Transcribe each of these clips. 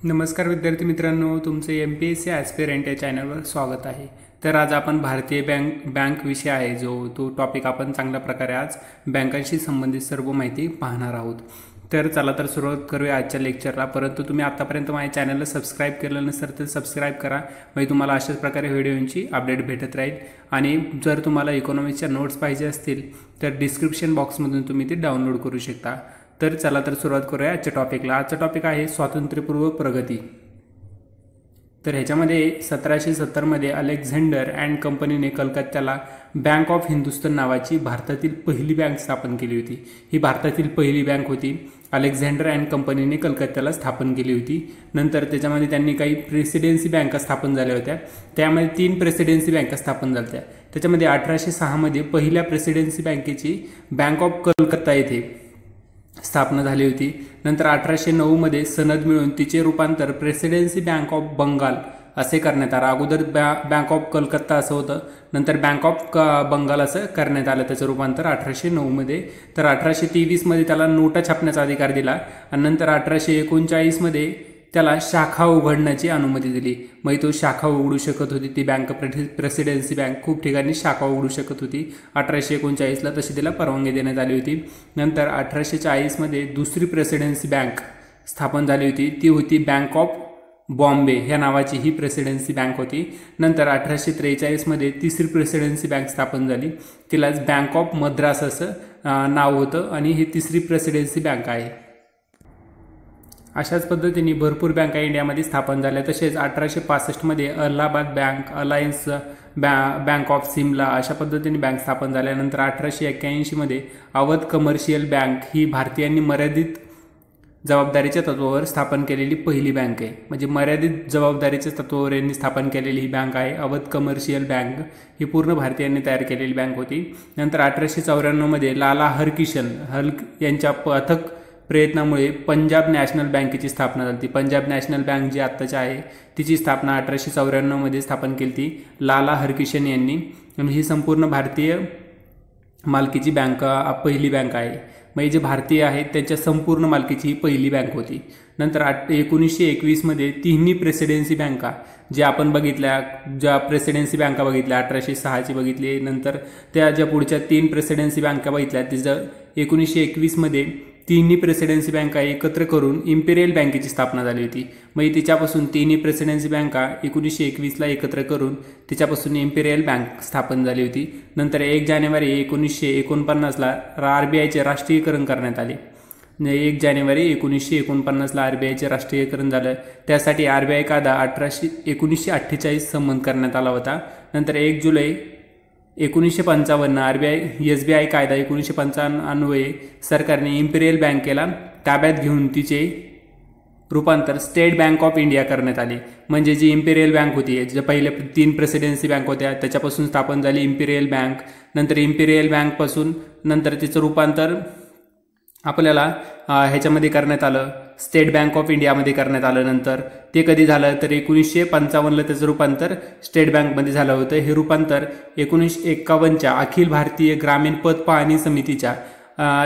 नमस्कार विद्यार्थी मित्रांनो, तुमचे MPSC ॲस्पिरंट या चॅनलवर स्वागत आहे। तर आज आपण भारतीय बँक विषय आहे तो टॉपिक आपण चांगल्या प्रकारे आज बँकांशी संबंधित सर्व माहिती पाहणार आहोत। तर चला तर सुरुवात करूया आजच्या लेक्चरला। परंतु तुम्ही आतापर्यंत माझ्या चॅनलला सबस्क्राइब केलं नसेल तर सबस्क्राइब करा, म्हणजे तुम्हाला अशाच प्रकारे व्हिडिओंची अपडेट भेटत राहील। आणि जर तुम्हाला इकॉनॉमिक्सच्या नोट्स पाहिजे असतील तर डिस्क्रिप्शन बॉक्समधून तुम्ही ते डाउनलोड करू शकता। तर चला तर सुरुवात करूया आजच्या टॉपिकला। आजचा टॉपिक आहे स्वातंत्र्यपूर्व प्रगती। तर ह्याच्यामध्ये 1770 मध्ये अलेक्झांडर अँड कंपनीने कलकत्त्याला बँक ऑफ हिंदुस्तान नावाची भारतातील पहिली बँक स्थापन केली होती। ही भारतातील पहिली बँक होती। अलेक्झांडर अँड कंपनीने कलकत्त्याला स्थापन केली होती। नंतर त्याच्यामध्ये त्यांनी काही प्रेसिडेन्सी बँका स्थापन झाल्या होत्या। त्यामध्ये 3 प्रेसिडेन्सी बँका स्थापन झाल्या होत्या। त्याच्यामध्ये 1806 मध्ये पहिल्या प्रेसिडेन्सी बँकेची बँक ऑफ कलकत्ता येथे स्थापना झाली होती। नंतर 1809 मध्ये सनद मिळून तिचे रूपांतर प्रेसिडेन्सी बँक ऑफ बंगाल असे करण्यात आले। अगोदर बँक ऑफ कलकत्ता असं होतं, नंतर बँक ऑफ बंगाल असं करण्यात आलं त्याचं रूपांतर 1809 मध्ये। तर 1823 मध्ये त्याला नोटा छापण्याचा अधिकार दिला आणि नंतर 1839 मध्ये त्याला शाखा उघडण्याची अनुमती दिली। मग तो शाखा उघडू शकत होती ती बँक, प्रेसिडेन्सी बँक खूप ठिकाणी शाखा उघडू शकत होती। 1839 ला तशी तिला परवानगी देण्यात आली होती। नंतर 1840 मध्ये दुसरी प्रेसिडेन्सी बँक स्थापन झाली होती, ती होती बँक ऑफ बॉम्बे ह्या नावाची ही प्रेसिडेन्सी बँक होती। नंतर 1843 मध्ये तिसरी प्रेसिडेन्सी बँक स्थापन झाली, तिलाच बँक ऑफ मद्रास असं नाव होतं आणि ही तिसरी प्रेसिडेन्सी बँक आहे। अशाच पद्धतीने भरपूर बँका इंडियामध्ये स्थापन झाल्या। तसेच 1865 मध्ये Allahabad bank, alliance bank of Simla अशा पद्धतीने बँक स्थापन झाल्या। नंतर 1881 मध्ये अवध कमर्शियल बँक ही भारतीयांनी मर्यादित जबाबदारीच्या तत्वावर स्थापन केलेली पहिली बँक आहे। म्हणजे मर्यादित जबाबदारीच्या तत्वावर यांनी स्थापन केलेली ही बँक आहे अवध कमर्शियल बँक। ही पूर्ण भारतीयांनी तयार केलेली बँक होती। नंतर 1894 मध्ये लाला हरकिशन यांच्या अथक प्रयत्नामुळे पंजाब नॅशनल बँकेची स्थापना झाली। पंजाब नॅशनल बँक जी आत्ताची आहे तिची स्थापना 1894 मध्ये स्थापन केली ती लाला हरकिशन यांनी। ही संपूर्ण भारतीय मालकीची बँक पहिली बँक आहे। म्हणजे जे भारतीय आहेत त्यांच्या संपूर्ण मालकीची ही पहिली बँक होती। नंतर 1921 मध्ये तिन्ही प्रेसिडेन्सी बँका ज्या आपण बघितल्या, ज्या प्रेसिडेन्सी बँका बघितल्या 1806 ची बघितली, नंतर त्या ज्या पुढच्या 3 प्रेसिडेन्सी बँका बघितल्या तिचं 1921 मध्ये तिन्ही प्रेसिडेन्सी बँका एकत्र करून इम्पिरियल बँकेची स्थापना झाली होती। म्हणजे तिच्यापासून तिन्ही प्रेसिडेन्सी बँका 1921 ला एकत्र करून तिच्यापासून इम्पिरियल बँक स्थापन झाली होती। नंतर 1 जानेवारी 1949 ला RBIचे राष्ट्रीयकरण करण्यात आले। 1 जानेवारी 1949 ला RBIचे राष्ट्रीयकरण झालं। त्यासाठी RBI कायदा 1948 संमत करण्यात आला होता। नंतर 1 जुलै 1955 SBI कायदा 1955 अन्वये सरकारने इम्पिरियल बँकेला ताब्यात घेऊन तिचे रूपांतर स्टेट बँक ऑफ इंडिया करण्यात आले। म्हणजे जी इम्पिरियल बँक होती, ज्या पहिले 3 प्रेसिडेन्सी बँक होत्या त्याच्यापासून स्थापन झाली इम्पिरियल बँक। नंतर इम्पिरियल बँक पासून नंतर तिचं रूपांतर आपल्याला ह्याच्यामध्ये करण्यात आलं, स्टेट बँक ऑफ इंडियामध्ये करण्यात आलं। नंतर ते कधी झालं तर 1955 ला त्याचं रूपांतर स्टेट बँकमध्ये झालं होतं। हे रूपांतर 1951च्या अखिल भारतीय ग्रामीण पत पाहणी समितीच्या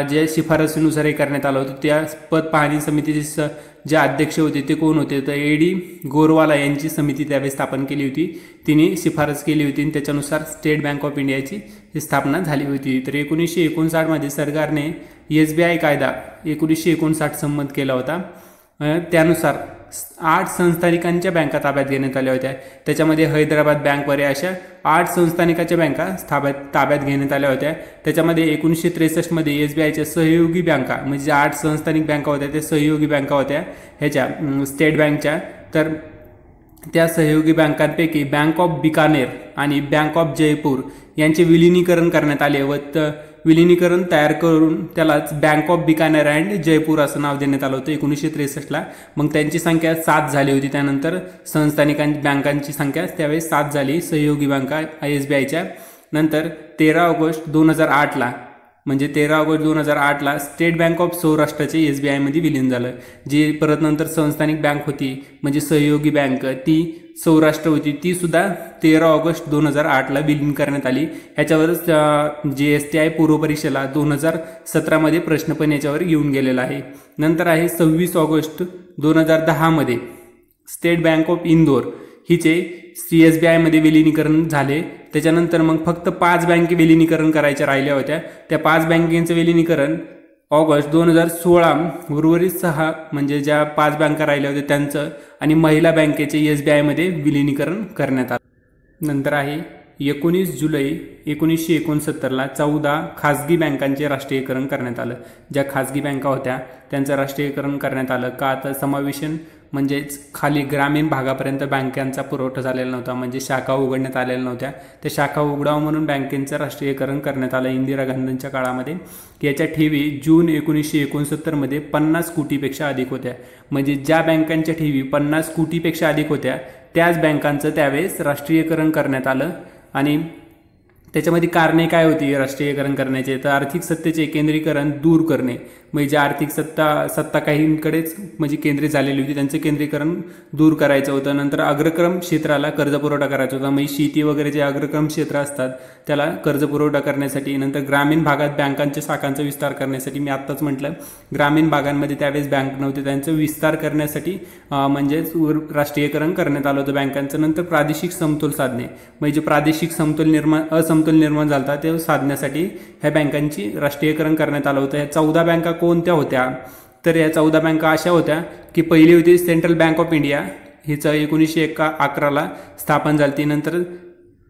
जे शिफारसीनुसार हे करण्यात आलं होतं। त्या पत पाहणी समितीचे जे अध्यक्ष होते ते कोण होते तर AD गोरवाला यांची समिती त्यावेळी स्थापन केली होती। तिने शिफारस केली होती आणि त्याच्यानुसार स्टेट बँक ऑफ इंडियाची स्थापना झाली होती। तर 1959 मध्ये सरकारने SBI कायदा 1959 संमत केला होता। त्यानुसार 8 संस्थानिकांच्या बँका ताब्यात घेण्यात आल्या होत्या। त्याच्यामध्ये हैदराबाद बँक वगैरे अशा 8 संस्थानिकाच्या बँका ताब्यात घेण्यात आल्या होत्या। त्याच्यामध्ये 1963 मध्ये SBIच्या सहयोगी बँका म्हणजे 8 संस्थानिक बँका होत्या त्या सहयोगी बँका होत्या ह्याच्या स्टेट बँकच्या। तर त्या सहयोगी बँकांपैकी बँक ऑफ बिकानेर आणि बँक ऑफ जयपूर यांचे विलिनीकरण करण्यात आले व विलिनीकरण तयार करून त्यालाच bank of Bikaner and Jaipur असं नाव देण्यात आलं होतं 1963 ला। मग त्यांची संख्या 7 झाली होती। त्यानंतर बँकांची संख्या त्यावेळेस 7 झाली सहयोगी बँका SBIच्या। नंतर 13 ऑगस्ट 2008 ला म्हणजे 13 ऑगस्ट 2008 ला स्टेट बँक ऑफ सौराष्ट्राचे SBI मध्ये विलीन झालं। जी परत नंतर संस्थानिक बँक होती म्हणजे सहयोगी बँक ती सौराष्ट्र होती, ती सुद्धा 13 ऑगस्ट 2008 ला विलीन करण्यात आली। ह्याच्यावरच GST आहे पूर्व परीक्षेला 2017 मध्ये प्रश्न पण याच्यावर येऊन गेलेला आहे। नंतर आहे 26 ऑगस्ट 2010 मध्ये स्टेट बँक ऑफ इंदोर हिचे CSBI मध्ये विलिनीकरण झाले। त्याच्यानंतर मग फक्त 5 बँके विलिनीकरण करायच्या राहिल्या होत्या। त्या 5 बँकेचं विलिनीकरण ऑगस्ट 2016 उर्वरित 6 म्हणजे ज्या 5 बँका राहिल्या होत्या त्यांचं आणि महिला बँकेचे SBI मध्ये विलिनीकरण करण्यात आलं। नंतर आहे 19 जुलै 1969ला 14 खाजगी बँकांचे राष्ट्रीयकरण करण्यात आलं। ज्या खाजगी बँका होत्या त्यांचं राष्ट्रीयकरण करण्यात आलं का तर समावेशन म्हणजेच खाली ग्रामीण भागापर्यंत बँकांचा पुरवठा झालेला नव्हता, म्हणजे शाखा उघडण्यात आलेल्या नव्हत्या। त्या शाखा उघडावं म्हणून बँकेचं राष्ट्रीयकरण करण्यात आलं इंदिरा गांधींच्या काळामध्ये। याच्या ठेवी जून 1969 मध्ये 50 कोटीपेक्षा अधिक होत्या, म्हणजे ज्या बँकांच्या ठेवी 50 कोटीपेक्षा अधिक होत्या त्याच बँकांचं त्यावेळेस राष्ट्रीयकरण करण्यात आलं। आणि त्याच्यामध्ये कारणे काय होती राष्ट्रीयकरण करण्याचे, तर आर्थिक सत्तेचे केंद्रीकरण दूर करणे, म्हणजे आर्थिक सत्ता काहींकडेच म्हणजे केंद्रित झालेली होती त्यांचं केंद्रीकरण दूर करायचं होतं। नंतर अग्रक्रम क्षेत्राला कर्जपुरवठा करायचा होता, म्हणजे शेती वगैरे जे अग्रक्रम क्षेत्र असतात त्याला कर्जपुरवठा करण्यासाठी। नंतर ग्रामीण भागात बँकांच्या शाखांचा विस्तार करण्यासाठी, मी आत्ताच म्हटलं ग्रामीण भागांमध्ये त्यावेळेस बँक नव्हते त्यांचं विस्तार करण्यासाठी म्हणजेच राष्ट्रीयकरण करण्यात आलं होतं बँकांचं। नंतर प्रादेशिक समतोल साधणे, म्हणजे प्रादेशिक असमतोल निर्माण झाला ते साधण्यासाठी ह्या बँकांची राष्ट्रीयकरण करण्यात आलं होतं। ह्या 14 बँका कोणत्या होत्या, तर या 14 बँका अशा होत्या की पहिली होती सेंट्रल बँक ऑफ इंडिया, हिचं 1911ला स्थापन झाली। नंतर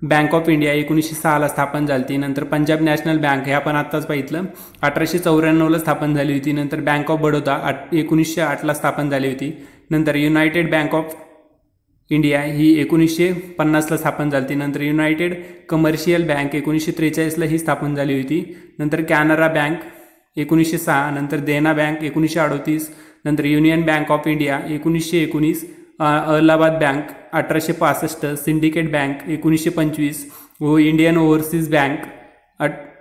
बँक ऑफ इंडिया 1906ला स्थापन झाली। नंतर पंजाब नॅशनल बँक हे आपण आत्ताच पाहिलं 1894ला स्थापन झाली होती। नंतर बँक ऑफ बडोदा 1908ला स्थापन झाली होती। नंतर युनायटेड बँक ऑफ इंडिया ही 1950ला स्थापन झाली। नंतर युनायटेड कमर्शियल बँक 1943ला ही स्थापन झाली होती। नंतर कॅनरा बँक 1906, नंतर देना बँक 1938, नंतर union bank of India 1919, Allahabad bank 1865, syndicate bank 1925 व इंडियन ओव्हरसीज बँक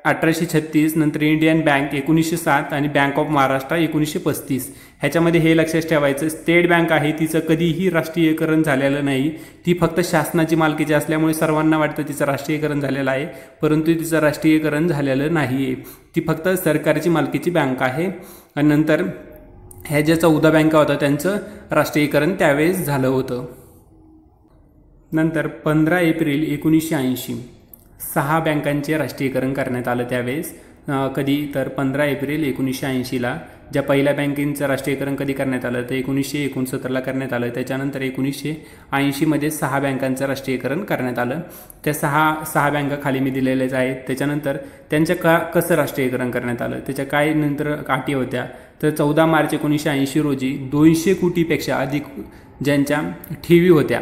1836, नंतर इंडियन बँक 1907 आणि बँक ऑफ महाराष्ट्र 1935। ह्याच्यामध्ये हे लक्षात ठेवायचं स्टेट बँक आहे तिचं कधीही राष्ट्रीयकरण झालेलं नाही, ती फक्त शासनाची मालकीची असल्यामुळे सर्वांना वाटतं तिचं राष्ट्रीयकरण झालेलं आहे, परंतु तिचं राष्ट्रीयकरण झालेलं नाही आहे, ती फक्त सरकारची मालकीची बँक आहे। आणि नंतर ह्या ज्या 14 बँका होत्या त्यांचं राष्ट्रीयकरण त्यावेळेस झालं होतं। नंतर 15 एप्रिल 1980 6 बँकांचे राष्ट्रीयकरण करण्यात आलं त्यावेळेस। कधी तर 15 एप्रिल 1980ला ज्या पहिल्या बँकेचं राष्ट्रीयकरण कधी करण्यात आलं तर 1969ला करण्यात आलं। त्याच्यानंतर 1980 मध्ये 6 बँकांचं राष्ट्रीयकरण करण्यात आलं। त्या 6 बँका खाली मी दिलेल्याच आहेत। त्याच्यानंतर त्यांचं कसं राष्ट्रीयकरण करण्यात आलं, त्याच्या काय नंतर अटी होत्या, तर 14 मार्च 1980 रोजी 200 कोटीपेक्षा अधिक ज्यांच्या ठेवी होत्या,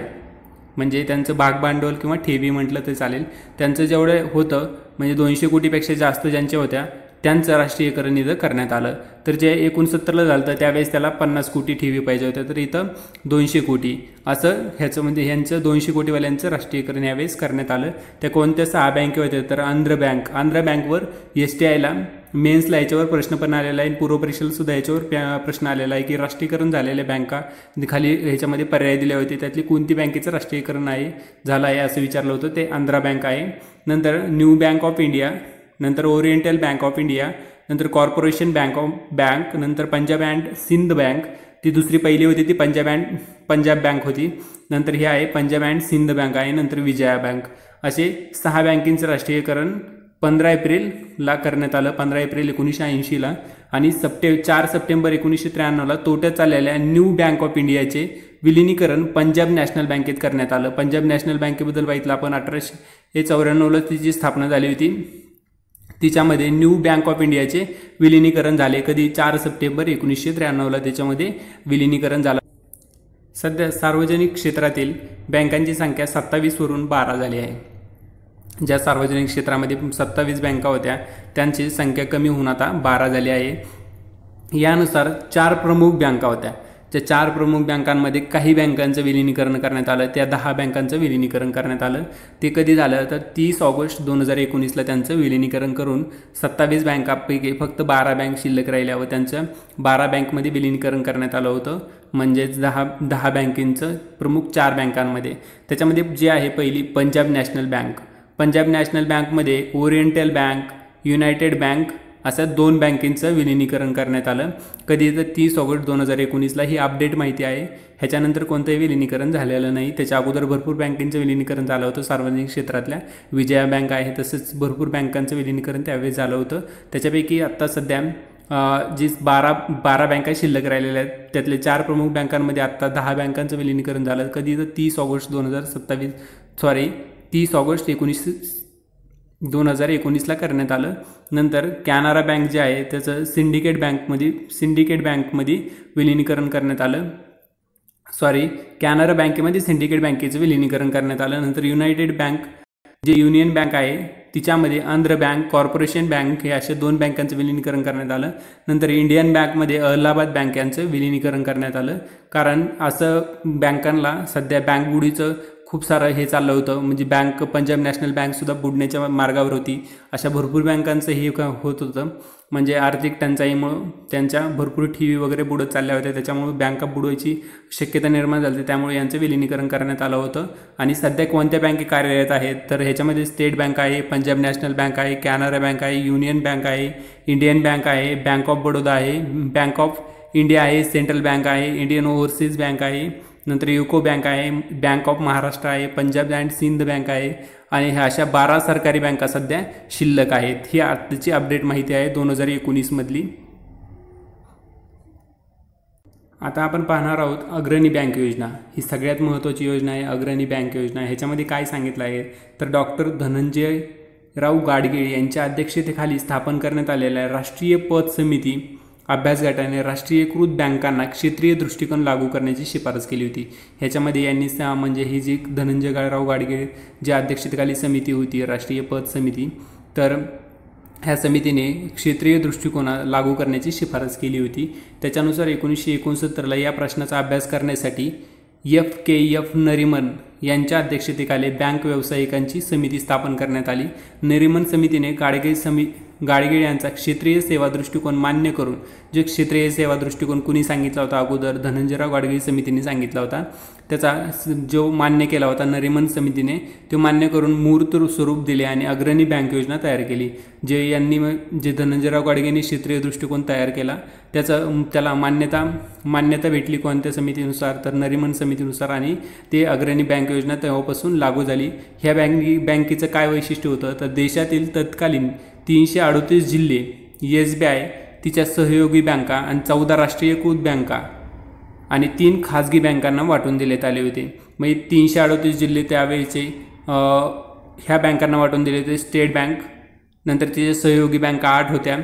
म्हणजे त्यांचं भागभांडवल किंवा ठेवी म्हटलं तर चालेल, त्यांचं जेवढं होतं म्हणजे 200 कोटीपेक्षा जास्त ज्यांच्या होत्या त्यांचं राष्ट्रीयकरण इथं करण्यात आलं। तर जे 69ला झालं तर त्यावेळेस त्याला 50 कोटी ठेवी पाहिजे होत्या, तर इथं 200 कोटी असं ह्याच्यामध्ये ह्यांचं 200 कोटीवाल्यांचं राष्ट्रीयकरण यावेळेस करण्यात आलं। त्या कोणत्या 6 बँके होत्या, तर आंध्र बँकवर STIला मेन्सला याच्यावर प्रश्न पण आलेला आहे, पूर्व परीक्षेला सुद्धा याच्यावर प्रश्न आलेला आहे की राष्ट्रीयकरण झालेल्या बँका खाली ह्याच्यामध्ये पर्याय दिले होते त्यातली कोणती बँकेचं राष्ट्रीयकरण झालं आहे असं विचारलं होतं, ते आंध्रा बँक आहे। नंतर न्यू बँक ऑफ इंडिया, नंतर ओरिएंटल बँक ऑफ इंडिया, नंतर कॉर्पोरेशन बँक, नंतर पंजाब अँड सिंध बँक, ती दुसरी पहिली होती ती पंजाब बँक होती। नंतर ही आहे पंजाब अँड सिंध बँक आहे, नंतर विजया बँक। असे 6 बँकेचं राष्ट्रीयकरण 15 एप्रिलला करण्यात आलं, 15 एप्रिल 1980ला। आणि 4 सप्टेंबर 1993ला तोट्यात चाललेल्या न्यू बँक ऑफ इंडियाचे विलिनीकरण पंजाब नॅशनल बँकेत करण्यात आलं। पंजाब नॅशनल बँकेबद्दल पाहिलं आपण 1894ला तिची स्थापना झाली होती, तिच्यामध्ये न्यू बँक ऑफ इंडियाचे विलिनीकरण झाले। कधी 4 सप्टेंबर 1993ला त्याच्यामध्ये विलिनीकरण झालं। सध्या सार्वजनिक क्षेत्रातील बँकांची संख्या 27 वरून 12 झाली आहे। ज्या सार्वजनिक क्षेत्रामध्ये 27 बँका होत्या त्यांची संख्या कमी होऊन आता 12 झाली आहे। यानुसार 4 प्रमुख बँका होत्या, ज्या 4 प्रमुख बँकांमध्ये काही बँकांचं विलिनीकरण करण्यात आलं, त्या 10 बँकांचं विलिनीकरण करण्यात आलं। ते कधी झालं तर 30 ऑगस्ट 2019ला त्यांचं विलिनीकरण करून 27 बँकांपैकी फक्त 12 बँक शिल्लक राहिल्या व त्यांचं 12 बँकमध्ये विलिनीकरण करण्यात आलं होतं, म्हणजेच 10 बँकेचं प्रमुख 4 बँकांमध्ये। त्याच्यामध्ये जे आहे पहिली Punjab national bank, Punjab national बँकमध्ये ओरिएंटल बँक, युनायटेड बँक अशा 2 बँकेचं विलिनीकरण करण्यात आलं. कधी तर 30 ऑगस्ट 2019ला ही अपडेट माहिती आहे. ह्याच्यानंतर कोणतंही विलिनीकरण झालेलं नाही. त्याच्या अगोदर भरपूर बँकेचं विलिनीकरण झालं होतं. सार्वजनिक क्षेत्रातल्या विजया बँक आहे, तसंच भरपूर बँकांचं विलिनीकरण त्यावेळेस झालं होतं. त्याच्यापैकी आत्ता सध्या जी 12 बँका शिल्लक राहिलेल्या आहेत, त्यातले 4 प्रमुख बँकांमध्ये आत्ता 10 बँकांचं विलिनीकरण झालं. कधी तर 30 ऑगस्ट 2019ला करण्यात आलं. नंतर कॅनरा बँक जे आहे त्याचं सिंडिकेट बँकमध्ये विलिनीकरण करण्यात आलं. कॅनरा बँकेमध्ये सिंडिकेट बँकेचं विलिनीकरण करण्यात आलं. नंतर युनायटेड बँक जे युनियन बँक आहे तिच्यामध्ये आंध्र बँक, कॉर्पोरेशन बँक हे अशा 2 बँकांचं विलिनीकरण करण्यात आलं. नंतर इंडियन बँकमध्ये अलाहाबाद बँक यांचं विलिनीकरण करण्यात आलं. कारण असं बँकांना सध्या बँक बुडीचं खूप सारं हे चाललं होतं. म्हणजे पंजाब नॅशनल बँकसुद्धा बुडण्याच्या मार्गावर होती. अशा भरपूर बँकांचं हे होत होतं. म्हणजे आर्थिक टंचाईमुळं त्यांच्या भरपूर ठेवी वगैरे बुडत चालल्या होत्या. त्याच्यामुळे बँका बुडवायची शक्यता निर्माण झाली. त्यामुळे यांचं विलिनीकरण करण्यात आलं होतं. आणि सध्या कोणत्या बँके कार्यरत आहेत तर ह्याच्यामध्ये स्टेट बँक आहे, पंजाब नॅशनल बँक आहे, कॅनरा बँक आहे, युनियन बँक आहे, इंडियन बँक आहे, बँक ऑफ बडोदा आहे, बँक ऑफ इंडिया आहे, सेंट्रल बँक आहे, इंडियन ओव्हरसीज बँक आहे, नंतर युको बँक आहे, बँक ऑफ महाराष्ट्र आहे, पंजाब अँड सिंध बँक आहे आणि ह्या अशा 12 सरकारी बँका सध्या शिल्लक आहेत. ही आताची अपडेट माहिती आहे 2019मधली. आता आपण पाहणार आहोत अग्रणी बँक योजना. ही सगळ्यात महत्त्वाची योजना आहे अग्रणी बँक योजना. ह्याच्यामध्ये काय सांगितलं आहे तर डॉक्टर धनंजयराव गाडगीळ यांच्या अध्यक्षतेखाली स्थापन करण्यात आलेल्या राष्ट्रीय पत समिती अभ्यास गटाने राष्ट्रीयकृत बँकांना क्षेत्रीय दृष्टिकोन लागू करण्याची शिफारस केली होती. ह्याच्यामध्ये यांनी म्हणजे ही जी धनंजयराव गाडगीळ ज्या अध्यक्षतेखाली समिती होती राष्ट्रीय पत समिती, तर ह्या समितीने क्षेत्रीय दृष्टिकोन लागू करण्याची शिफारस केली होती. त्याच्यानुसार 1969ला या प्रश्नाचा अभ्यास करण्यासाठी FKF नरिमन यांच्या अध्यक्षतेखाली बँक व्यावसायिकांची समिती स्थापन करण्यात आली. नरिमन समितीने गाडगीळ यांचा क्षेत्रीय सेवा दृष्टिकोन मान्य करून, जो क्षेत्रीय सेवा दृष्टिकोन कुणी सांगितला होता अगोदर धनंजयराव गाडगीळ समितीने सांगितला होता, त्याचा जो मान्य केला होता नरिमन समितीने, तो मान्य करून मूर्त स्वरूप दिले आणि अग्रणी बँक योजना तयार केली. जे धनंजयराव गाडगीळांनी क्षेत्रीय दृष्टिकोन तयार केला त्याला मान्यता भेटली कोणत्या समितीनुसार तर नरिमन समितीनुसार, आणि ते अग्रणी बँक योजना तेव्हापासून लागू झाली. ह्या बँकेचं काय वैशिष्ट्य होतं तर देशातील तत्कालीन 338 जिल्हे, SBI, तिच्या सहयोगी बँका आणि 14 राष्ट्रीयकृत बँका आणि 3 खाजगी बँकांना वाटून देण्यात आले होते. म्हणजे 338 जिल्हे त्यावेळेचे ह्या बँकांना वाटून दिले होते. स्टेट बँक, नंतर तिच्या सहयोगी बँका 8 होत्या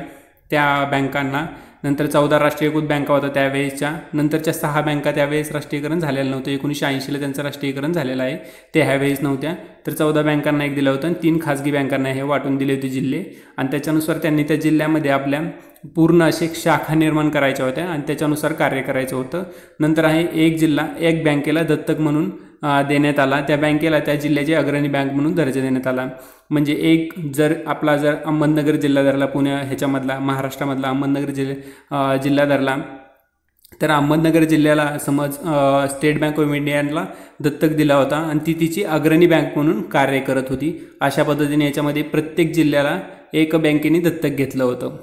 त्या बँकांना, नंतर 14 राष्ट्रीयकृत बँका होत्या त्यावेळेसच्या, नंतरच्या 6 बँका त्यावेळेस राष्ट्रीयकरण झालेलं नव्हतं. 1980ला त्यांचं राष्ट्रीयकरण झालेलं आहे, ते ह्यावेळेस नव्हत्या. तर 14 बँकांना एक दिलं होतं आणि 3 खाजगी बँकांना हे वाटून दिले होते जिल्हे. आणि त्याच्यानुसार त्यांनी त्या जिल्ह्यामध्ये आपल्या पूर्ण असे शाखा निर्माण करायच्या होत्या आणि त्याच्यानुसार कार्य करायचं होतं. नंतर आहे एक जिल्हा एक बँकेला दत्तक म्हणून देण्यात आला. त्या बँकेला त्या जिल्ह्याची अग्रणी बँक म्हणून दर्जा देण्यात आला. म्हणजे जर अहमदनगर जिल्हा धरला, महाराष्ट्रामधला अहमदनगर जिल्हा धरला, तर अहमदनगर जिल्ह्याला समज स्टेट बँक ऑफ इंडियाला दत्तक दिला होता आणि ती तिची अग्रणी बँक म्हणून कार्य करत होती. अशा पद्धतीने याच्यामध्ये प्रत्येक जिल्ह्याला एक बँकेने दत्तक घेतलं होतं.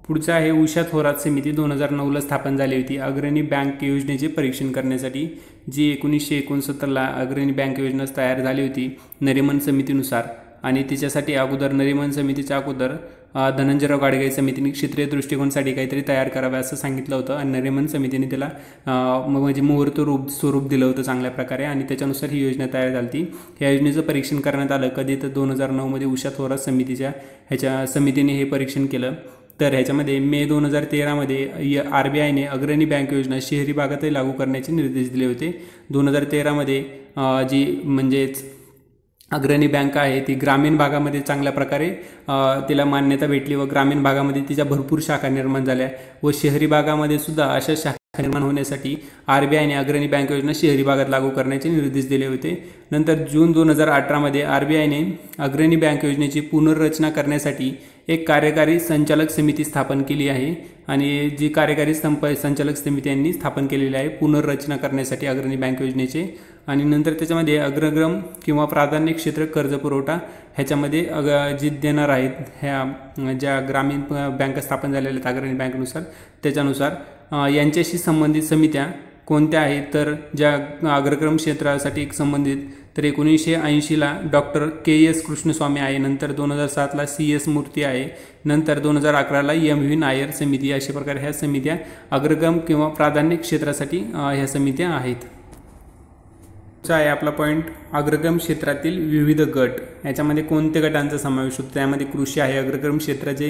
पुढचं आहे उषा थोरात समिती. 2009ला स्थापन झाली होती अग्रणी बँक योजनेचे परीक्षण करण्यासाठी, जी 1969ला अग्रणी बँक योजना तयार झाली होती नरिमन समितीनुसार. आणि तिच्यासाठी नरिमन समितीच्या अगोदर धनंजयराव गाडगीळ समितीने क्षेत्रीय दृष्टिकोनासाठी काहीतरी तयार करावे असं सांगितलं होतं आणि नरिमन समितीने त्याला म्हणजे मुहूर्त स्वरूप दिलं होतं चांगल्या प्रकारे आणि त्याच्यानुसार ही योजना तयार झाली. या योजनेचं परीक्षण करण्यात आलं कधी तर 2009मध्ये उषा थोरात समितीने हे परीक्षण केलं. तर ह्याच्यामध्ये मे 2013मध्ये RBIने अग्रणी बँक योजना शहरी भागातही लागू करण्याचे निर्देश दिले होते. 2013मध्ये जी म्हणजेच अग्रणी बँक आहे ती ग्रामीण भागामध्ये चांगल्या प्रकारे तिला मान्यता भेटली व ग्रामीण भागामध्ये तिच्या भरपूर शाखा निर्माण झाल्या व शहरी भागामध्ये सुद्धा अशा शाखा निर्माण होण्यासाठी RBIने अग्रणी बँक योजना शहरी भागात लागू करण्याचे निर्देश दिले होते. नंतर जून 2018मध्ये RBIने अग्रणी बँक योजनेची पुनर्रचना करण्यासाठी एक कार्यकारी संचालक समिती स्थापन केली आहे आणि जी कार्यकारी संचालक समिती यांनी स्थापन केलेली आहे पुनर्रचना करण्यासाठी अग्रणी बँक योजनेचे। आणि नंतर त्याच्यामध्ये अग्रक्रम किंवा प्राधान्य क्षेत्र कर्ज पुरवठा ह्याच्यामध्ये जी देणार आहेत ह्या ज्या ग्रामीण बँका स्थापन झालेल्या आहेत अग्रणी बँकेनुसार त्याच्यानुसार यांच्याशी संबंधित समित्या कोणत्या आहेत तर ज्या अग्रक्रम क्षेत्रासाठी संबंधित तर 1980ला डॉक्टर KS कृष्णस्वामी आहे, नंतर 2007ला CS मूर्ती आहे, नंतर 2011ला MV नायर समिती। अशा प्रकारे ह्या समित्या अग्रक्रम किंवा प्राधान्य क्षेत्रासाठी ह्या समित्या आहेत। आहे आपला पॉईंट अग्रक्रम क्षेत्रातील विविध गट, याच्यामध्ये कोणत्या गटांचा समावेश होतो त्यामध्ये कृषी आहे। अग्रक्रम क्षेत्राचे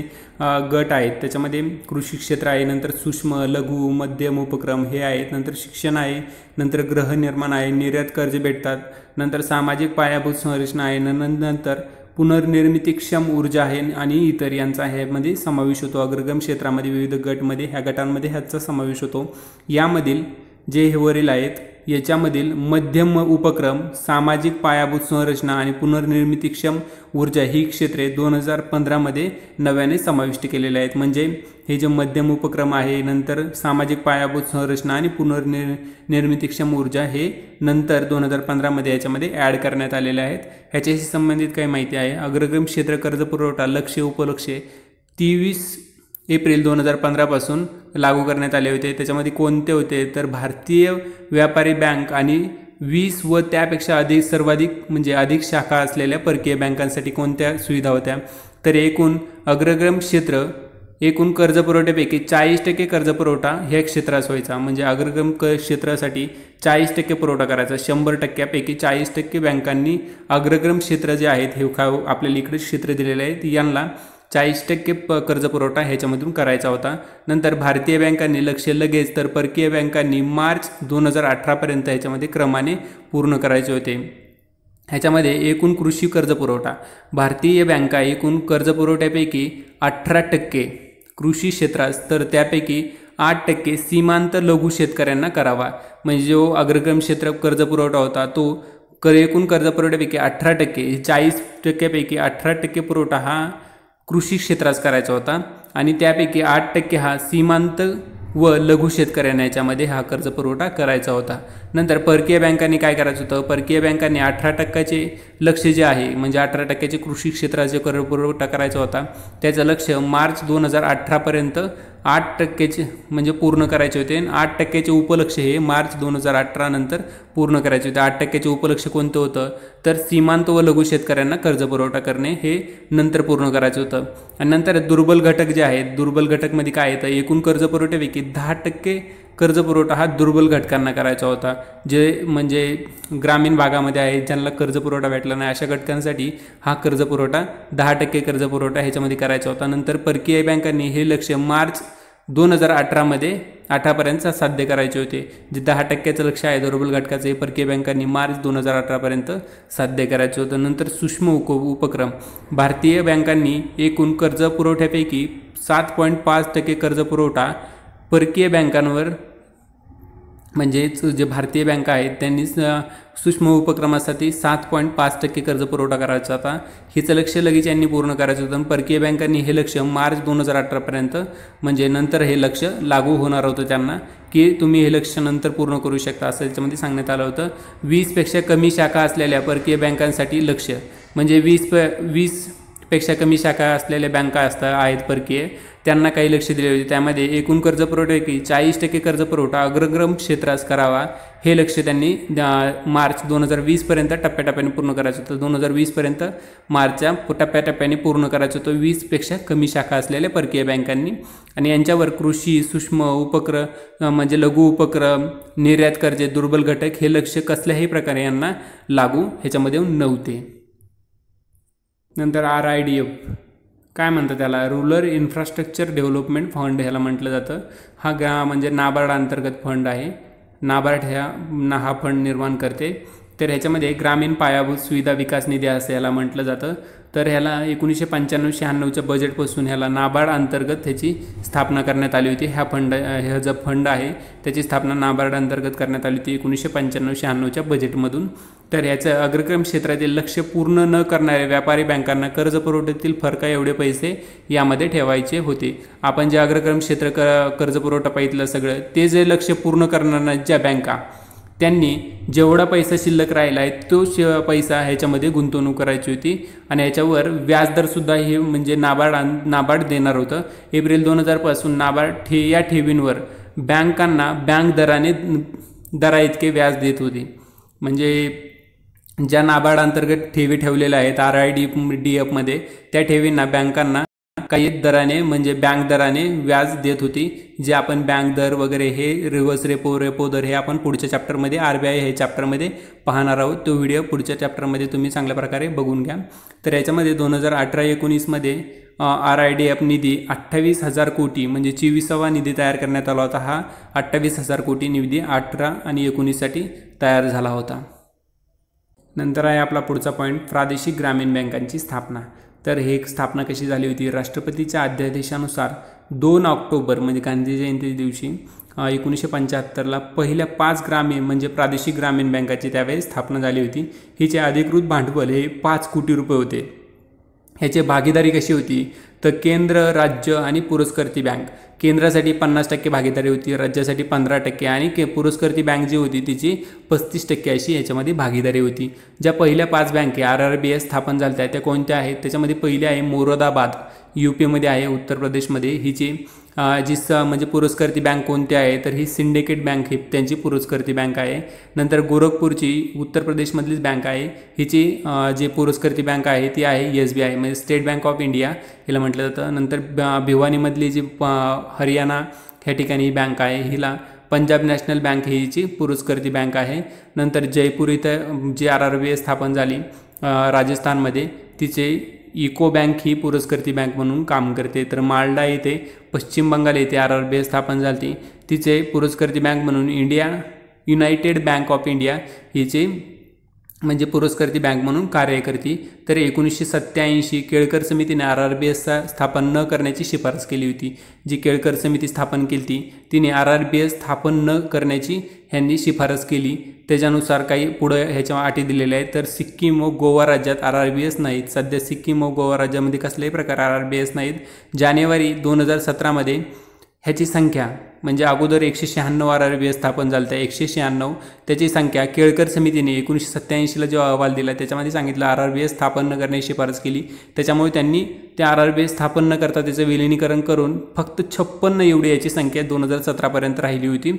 गट आहेत त्याच्यामध्ये कृषी क्षेत्र आहे, नंतर सूक्ष्म लघु मध्यम उपक्रम हे आहेत, नंतर शिक्षण आहे, नंतर गृहनिर्माण आहे, निर्यात कर्ज भेटतात, नंतर सामाजिक पायाभूत संरचना आहे, नंतर पुनर्निर्मितीक्षम ऊर्जा आहे आणि इतर यांचा ह्यामध्ये समावेश होतो। अग्रक्रम क्षेत्रामध्ये विविध गटमध्ये ह्या गटांमध्ये ह्याचा समावेश होतो। यामधील जे वरील आहेत याच्यामधील मध्यम उपक्रम सामाजिक पायाभूत संरचना आणि पुनर्निर्मितीक्षम ऊर्जा ही क्षेत्रे 2015 मध्ये नव्याने समाविष्ट केलेले आहेत। म्हणजे हे जे मध्यम उपक्रम आहे नंतर सामाजिक पायाभूत संरचना आणि पुनर्निर्मितीक्षम ऊर्जा हे नंतर 2015 मध्ये याच्यामध्ये ॲड करण्यात आलेले आहेत। ह्याच्याशी संबंधित काही माहिती आहे। अग्रक्रम क्षेत्र कर्ज पुरवठा लक्ष्य उपलक्ष्य 23 एप्रिल 2015 पासून लागू करण्यात आले होते। त्याच्यामध्ये कोणते होते तर भारतीय व्यापारी बँक आणि 20 व त्यापेक्षा अधिक सर्वाधिक म्हणजे अधिक शाखा असलेल्या परकीय बँकांसाठी कोणत्या सुविधा होत्या तर एकूण अग्रक्रम क्षेत्र एकूण कर्ज पुरवठ्यापैकी 40% कर्ज पुरवठा ह्या क्षेत्रास व्हायचा। म्हणजे अग्रक्रम क्षेत्रासाठी 40% पुरवठा करायचा। 100%पैकी 40% बँकांनी अग्रक्रम क्षेत्र जे आहेत हे आपल्याला इकडे क्षेत्र दिलेले आहेत यांना 40% कर्ज पुरवठा ह्याच्यामधून करायचा होता। नंतर भारतीय बँकांनी लक्ष लगेच तर परकीय बँकांनी मार्च 2018 पर्यंत ह्याच्यामध्ये क्रमाने पूर्ण करायचे होते। ह्याच्यामध्ये एकूण कृषी कर्ज पुरवठा भारतीय बँका एकूण कर्ज पुरवठ्यापैकी 18% कृषी क्षेत्रास तर त्यापैकी 8% सीमांत लघु शेतकऱ्यांना करावा। म्हणजे जो अग्रक्रम क्षेत्र कर्ज पुरवठा होता तो एकूण कर्ज पुरवठ्यापैकी 18% 40%पैकी 18% पुरवठा हा कृषी क्षेत्रास करायचा होता आणि त्यापैकी 8% हा सीमांत व लघु शेतकऱ्यांना याच्यामध्ये हा कर्ज पुरवठा करायचा होता। नंतर परकीय बँकांनी काय करायचं होतं परकीय बँकांनी 18%चे लक्ष्य जे आहे म्हणजे 18%चे कृषी क्षेत्राचे कर्ज पुरवठा करायचा होता त्याचं लक्ष्य मार्च 2018 पर्यंत 8%चे म्हणजे पूर्ण करायचे होते आणि 8%चे उपलक्ष्य हे मार्च 2018 नंतर पूर्ण करायचे होते। 8%चे उपलक्ष्य कोणतं होतं तर सीमांत व लघु शेतकऱ्यांना कर्ज पुरवठा करणे हे नंतर पूर्ण करायचं होतं। आणि नंतर दुर्बल घटक जे आहेत दुर्बल घटकमध्ये काय येतं एकूण कर्ज पुरवठ्यापैकी 10% कर्ज पुरवठा हा दुर्बल घटकांना करायचा होता। जे म्हणजे ग्रामीण भागामध्ये आहे ज्यांना कर्ज पुरवठा भेटला नाही अशा घटकांसाठी हा कर्ज पुरवठा 10% कर्ज पुरवठा ह्याच्यामध्ये करायचा होता। नंतर परकीय बँकांनी हे लक्ष्य मार्च 2018 मध्ये 18 पर्यंत साध्य करायचे होते। जे 10%चं लक्ष्य आहे दुर्बल घटकाचे परकीय बँकांनी मार्च 2018 पर्यंत साध्य करायचं होतं। नंतर सूक्ष्म उपक्रम भारतीय बँकांनी एकूण कर्ज पुरवठ्यापैकी 7.5% कर्ज पुरवठा परकीय बँकांवर म्हणजे जे भारतीय बँका आहेत त्यांनी सूक्ष्म उपक्रमासाठी 7.5% कर्ज पुरवठा करायचा होता। हिचं लक्ष्य लगेच यांनी पूर्ण करायचं होतं। परकीय बँकांनी हे लक्ष्य मार्च 2018 पर्यंत म्हणजे नंतर हे लक्ष्य लागू होणार होतं त्यांना की तुम्ही हे लक्ष्य नंतर पूर्ण करू शकता असं त्याच्यामध्ये सांगण्यात आलं होतं। 20 पेक्षा कमी शाखा असलेल्या परकीय बँकांसाठी लक्ष्य म्हणजे 20 पेक्षा कमी शाखा असलेल्या बँका आहेत परकीय त्यांना काही लक्ष दिले होते। त्यामध्ये एकूण कर्ज पुरवठ्यापैकी 40% कर्ज पुरवठा अग्रक्रम क्षेत्रास करावा हे लक्ष त्यांनी मार्च 2020 पर्यंत टप्प्याटप्प्याने पूर्ण करायचं होतं। 2020 पर्यंत मार्चच्या टप्प्याटप्प्याने पूर्ण करायचं होतं 20 पेक्षा कमी शाखा असलेल्या परकीय बँकांनी। आणि यांच्यावर कृषी सूक्ष्म उपक्रम म्हणजे लघु उपक्रम निर्यात कर्जे दुर्बल घटक हे लक्ष कसल्याही प्रकारे यांना लागू ह्याच्यामध्ये नव्हते। नंतर RIDF काय म्हणतात त्याला रूरल इन्फ्रास्ट्रक्चर डेव्हलपमेंट फंड ह्याला म्हटलं जातं। हा म्हणजे नाबार्ड अंतर्गत फंड आहे। नाबार्ड हा फंड निर्माण करते तर ह्याच्यामध्ये ग्रामीण पायाभूत सुविधा विकास निधी असं याला म्हटलं जातं। तर ह्याला 1995-96च्या बजेटपासून ह्याला नाबार्ड अंतर्गत ह्याची स्थापना करण्यात आली होती। हा जो फंड आहे त्याची स्थापना नाबार्ड अंतर्गत करण्यात आली होती 1995-96च्या बजेटमधून। तर याचं अग्रक्रम क्षेत्रातील लक्ष्य पूर्ण न करणाऱ्या व्यापारी बँकांना कर्ज पुरवठ्यातील फरका एवढे पैसे यामध्ये ठेवायचे होते। आपण जे अग्रक्रम क्षेत्र कर्ज पुरवठा पाहिलं सगळं ते जे लक्ष्य पूर्ण करणाऱ्या ज्या बँका त्यांनी जेवढा पैसा शिल्लक राहिला आहे तो पैसा ह्याच्यामध्ये गुंतवणूक करायची होती आणि याच्यावर व्याजदरसुद्धा हे म्हणजे नाबार्ड देणार होतं। एप्रिल 2000 पासून नाबार्ड या ठेवींवर बँकांना बँक दरा इतके व्याज देत होते। म्हणजे ज्या नाबार्ड अंतर्गत ठेवी ठेवलेल्या आहेत RIDF मध्ये त्या ठेवींना बँकांना काही दराने म्हणजे बँक दराने व्याज देत होती। जे आपण बँक दर वगैरे हे रिव्हर्स रेपो दर हे आपण पुढच्या चॅप्टरमध्ये RBI हे चॅप्टरमध्ये पाहणार आहोत। तो व्हिडिओ पुढच्या चॅप्टरमध्ये तुम्ही चांगल्या प्रकारे बघून घ्या। तर याच्यामध्ये 2018-19 मध्ये RIDF निधी 28,000 कोटी म्हणजे 24वा निधी तयार करण्यात आला होता। हा 28,000 कोटी निधी 18 आणि 19 साठी तयार झाला होता। नंतर आहे आपला पुढचा पॉईंट प्रादेशिक ग्रामीण बँकांची स्थापना। तर हे स्थापना कशी झाली होती? राष्ट्रपतीच्या अध्यादेशानुसार 2 ऑक्टोबर म्हणजे गांधी जयंती दिवशी 1975ला पहिल्या 5 ग्रामीण म्हणजे प्रादेशिक ग्रामीण बँकाची त्यावेळी स्थापना झाली होती। हिचे अधिकृत भांडवल हे 5 कोटी रुपये होते। ह्याची भागीदारी कशी होती? तर केंद्र, राज्य आणि पुरस्कृती बँक केंद्रासाठी 50% भागीदारी होती, राज्यासाठी 15% आणि पुरस्कृती बँक जी होती तिची 35% अशी याच्यामध्ये भागीदारी होती। ज्या पहिल्या 5 बँके RRBS स्थापन झाल्या त्या कोणत्या आहेत? त्याच्यामध्ये पहिली आहे मोरादाबाद, UP मध्ये आहे, उत्तर प्रदेशमध्ये। हिची म्हणजे पुरस्कृती बँक कोणती आहे? तर ही सिंडिकेट बँक ही त्यांची पुरस्कृती बँक आहे। नंतर गोरखपूरची उत्तर प्रदेशमधलीच बँक आहे, हिची जी पुरस्कृती बँक आहे ती आहे SBI म्हणजे स्टेट बँक ऑफ इंडिया हिला म्हटलं जातं। नंतर भिवानीमधली जी हरियाणा ह्या ठिकाणी ही बँक आहे हिला पंजाब नॅशनल बँक हिची पुरस्कृती बँक आहे। नंतर जयपूर इथं जी RRBS स्थापन झाली राजस्थानमध्ये तिचे इको बँक ही पुरस्कृती बँक म्हणून काम करते। तर मालडा येथे पश्चिम बंगाल येथे RRBS स्थापन झाली तिचे पुरस्कृती बँक म्हणून युनायटेड बँक ऑफ इंडिया हिचे म्हणजे पुरस्कृती बँक म्हणून कार्य करते। तर 1987 केळकर समितीने RRBS स्थापन न करण्याची शिफारस केली होती। जी केळकर समिती स्थापन केली तिने RRBS स्थापन न करण्याची ह्यांनी शिफारस केली। त्याच्यानुसार काही पुढे ह्याच्या अटी दिलेल्या आहेत। तर सिक्कीम व गोवा राज्यात RRBS नाहीत। सध्या सिक्कीम व गोवा राज्यामध्ये कसलेही प्रकार RRBS नाहीत। जानेवारी 2017 मध्ये ह्याची संख्या म्हणजे अगोदर 196 RRBS स्थापन झालं त्या 196 त्याची संख्या केळकर समितीने 1987ला जो अहवाल दिला त्याच्यामध्ये सांगितलं RRBS स्थापन न करण्याची शिफारस केली। त्याच्यामुळे त्यांनी त्या RRBS स्थापन न करता त्याचं विलिनीकरण करून फक्त 56 एवढी याची संख्या 2017 पर्यंत राहिली होती।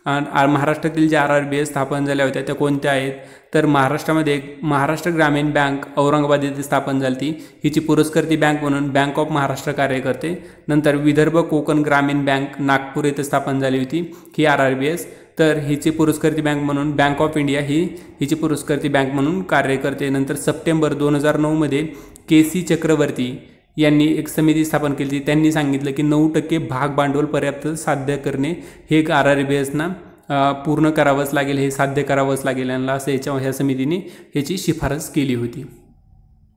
महाराष्ट्रातील ज्या RRBS स्थापन झाल्या होत्या त्या कोणत्या आहेत? तर महाराष्ट्रामध्ये महाराष्ट्र ग्रामीण बँक औरंगाबाद येथे स्थापन झाली हिची पुरस्कृती बँक म्हणून बँक ऑफ महाराष्ट्र कार्य करते। नंतर विदर्भ कोकण ग्रामीण बँक नागपूर येथे स्थापन झाली होती ही RRBS। तर हिची पुरस्कृती बँक म्हणून बँक ऑफ इंडिया हिची पुरस्कृती बँक म्हणून कार्य करते। नंतर सप्टेंबर 2009 मध्ये KC चक्रवर्ती यांनी एक समिती स्थापन केली। त्यांनी सांगितलं की 9% भाग भांडवल पर्याप्त साध्य करणे हे RRBSना पूर्ण करावंच लागेल, हे साध्य करावंच लागेल यांना असं ह्या समितीने ह्याची शिफारस केली होती।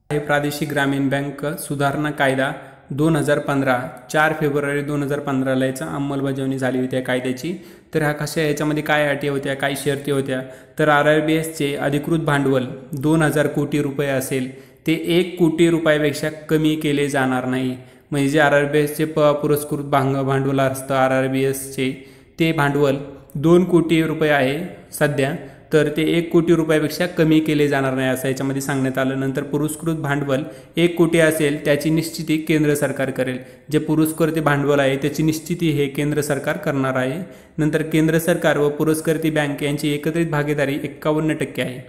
हे प्रादेशिक ग्रामीण बँक सुधारणा कायदा 2015 4 फेब्रुवारी 2015ला याचा अंमलबजावणी झाली होती या कायद्याची। तर हा कशा याच्यामध्ये काय अटी होत्या, काय शर्ती होत्या? तर RRBSचे अधिकृत भांडवल 2000 कोटी रुपये असेल ते 1 कोटी रुपयापेक्षा कमी केले जाणार नाही। म्हणजे जे RRBSचे पुरस्कृत भांडवल असतं RRBSचे ते भांडवल 2 कोटी रुपये आहे सध्या, तर ते 1 कोटी रुपयापेक्षा कमी केले जाणार नाही असं याच्यामध्ये सांगण्यात आलं। नंतर पुरस्कृत भांडवल 1 कोटी असेल त्याची निश्चिती केंद्र सरकार करेल। जे पुरस्कृत भांडवल आहे त्याची निश्चिती हे केंद्र सरकार करणार आहे। नंतर केंद्र सरकार व पुरस्कृती बँक यांची एकत्रित भागीदारी 51% आहे।